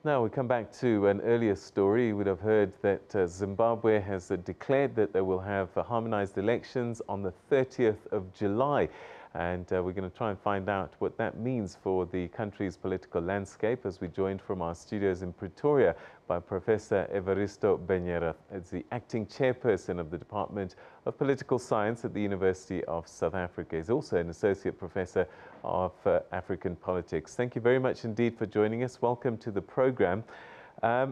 Now we come back to an earlier story. You would have heard that Zimbabwe has declared that they will have harmonized elections on the 30th of July. And we're going to try and find out what that means for the country's political landscape as we joined from our studios in Pretoria by Professor Everisto Benyera, as the acting chairperson of the Department of Political Science at the University of South Africa. He's also an associate professor of African politics. Thank you very much indeed for joining us. Welcome to the program.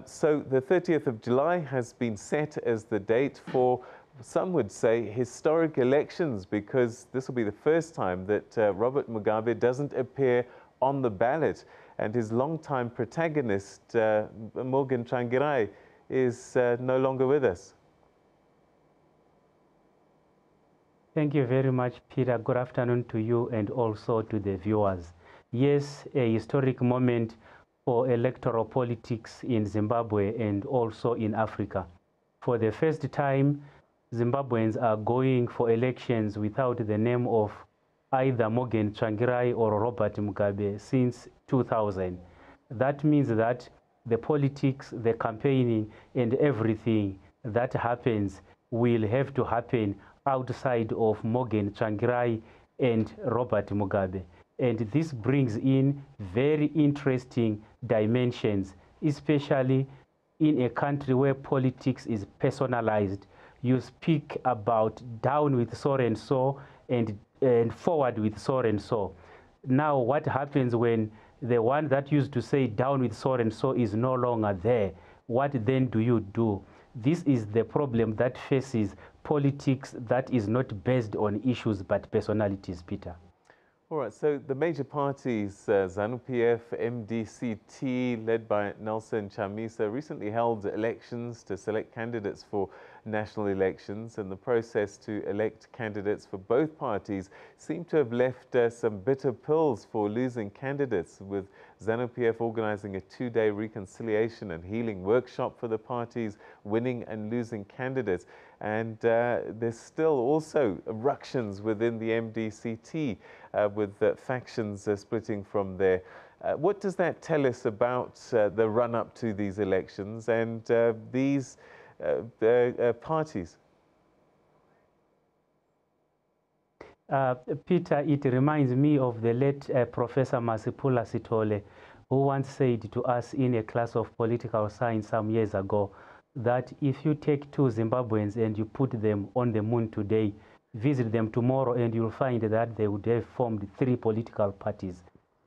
So the 30th of July has been set as the date for, some would say, historic elections, because this will be the first time that Robert Mugabe doesn't appear on the ballot. And his longtime protagonist, Morgan Tsvangirai, is no longer with us. Thank you very much, Peter. Good afternoon to you and also to the viewers. Yes, a historic moment for electoral politics in Zimbabwe and also in Africa. For the first time, Zimbabweans are going for elections without the name of either Morgan Tsvangirai or Robert Mugabe since 2000. That means that the politics, the campaigning, and everything that happens will have to happen outside of Morgan Tsvangirai and Robert Mugabe. And this brings in very interesting dimensions, especially in a country where politics is personalized. You speak about down with so and so and forward with so and so. Now, what happens when the one that used to say down with so and so is no longer there? What then do you do? This is the problem that faces politics that is not based on issues but personalities, Peter. All right, so the major parties, ZANU-PF, MDCT, led by Nelson Chamisa, recently held elections to select candidates for national elections, and the process to elect candidates for both parties seemed to have left some bitter pills for losing candidates, with ZANU-PF organizing a 2-day reconciliation and healing workshop for the parties, winning and losing candidates. And there's still also ructions within the MDCT with factions splitting from there. What does that tell us about the run-up to these elections and these parties? Peter, it reminds me of the late Professor Masipula Sithole, who once said to us in a class of political science some years ago that if you take 2 Zimbabweans and you put them on the moon today, visit them tomorrow, and you'll find that they would have formed 3 political parties.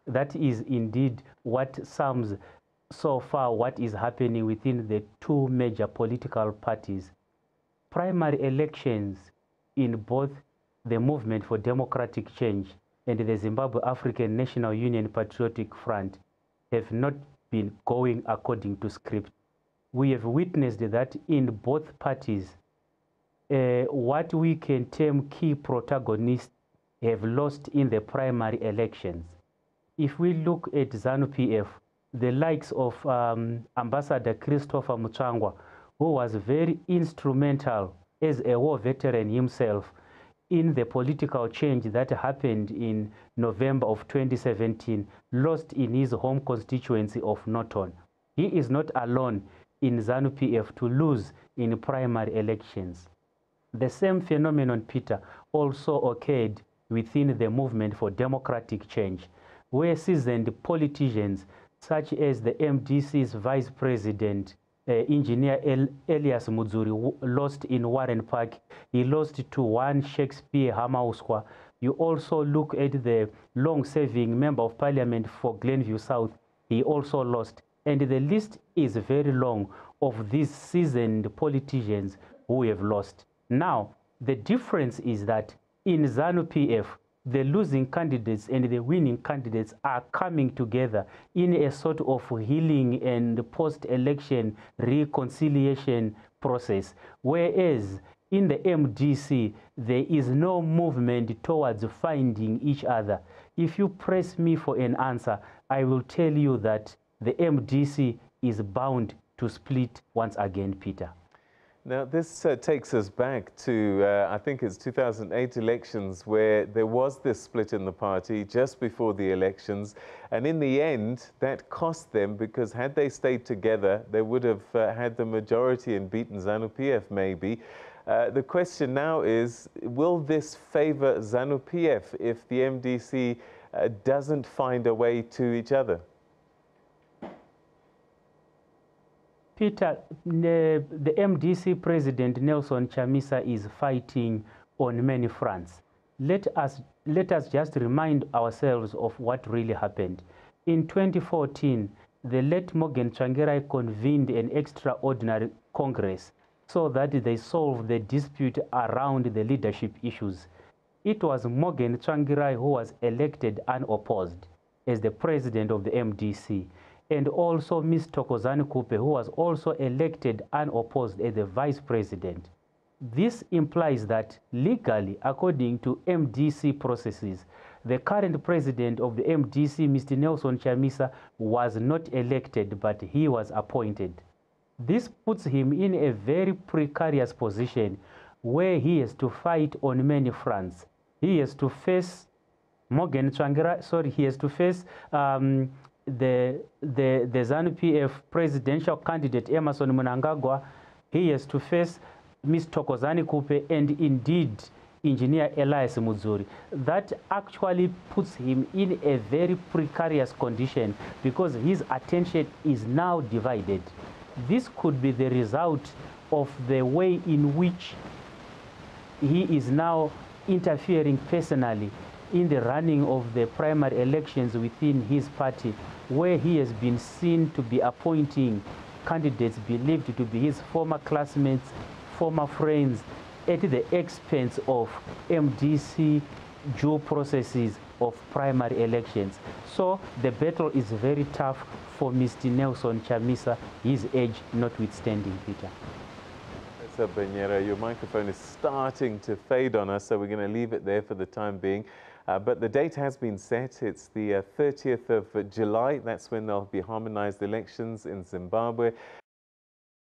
That is indeed what sums so far what is happening within the 2 major political parties. Primary elections in both the Movement for Democratic Change and the Zimbabwe African National Union Patriotic Front have not been going according to script. We have witnessed that in both parties, what we can term key protagonists have lost in the primary elections. If we look at ZANU-PF, the likes of Ambassador Christopher Mutsvangwa, who was very instrumental as a war veteran himself in the political change that happened in November of 2017, lost in his home constituency of Norton. He is not alone in ZANU-PF to lose in primary elections. The same phenomenon, Peter, also occurred within the Movement for Democratic Change, where seasoned politicians such as the MDC's Vice President, Engineer Elias Mudzuri, lost in Warren Park. He lost to one Shakespeare Hamauswa. You also look at the long-serving Member of Parliament for Glenview South. He also lost. And the list is very long of these seasoned politicians who have lost. Now, the difference is that in ZANU-PF, the losing candidates and the winning candidates are coming together in a sort of healing and post-election reconciliation process, whereas in the MDC, there is no movement towards finding each other. If you press me for an answer, I will tell you that the MDC is bound to split once again, Peter. Now, this takes us back to, I think it's 2008 elections, where there was this split in the party just before the elections. And in the end, that cost them, because had they stayed together, they would have had the majority and beaten ZANU-PF maybe. The question now is, will this favor ZANU-PF if the MDC doesn't find a way to each other? Peter, the MDC president Nelson Chamisa is fighting on many fronts. Let us just remind ourselves of what really happened. In 2014, the late Morgan Tsvangirai convened an extraordinary Congress so that they solve the dispute around the leadership issues. It was Morgan Tsvangirai who was elected unopposed as the president of the MDC, and also Ms. Thokozani Kupe, who was also elected unopposed as the vice president. This implies that legally, according to MDC processes, the current president of the MDC, Mr. Nelson Chamisa, was not elected, but he was appointed. This puts him in a very precarious position where he has to fight on many fronts. He has to face Morgan Tsvangirai, he has to face the ZANU-PF presidential candidate Emmerson Mnangagwa. He has to face Ms. Thokozani Kupe and indeed Engineer Elias Mudzuri. That actually puts him in a very precarious condition because his attention is now divided. This could be the result of the way in which he is now interfering personally in the running of the primary elections within his party, where he has been seen to be appointing candidates believed to be his former classmates, former friends, at the expense of MDC due processes of primary elections. So the battle is very tough for Mr. Nelson Chamisa, his age notwithstanding, Peter. Professor Benyera, your microphone is starting to fade on us, so we're going to leave it there for the time being. But the date has been set. It's the 30th of July. That's when there'll be harmonized elections in Zimbabwe.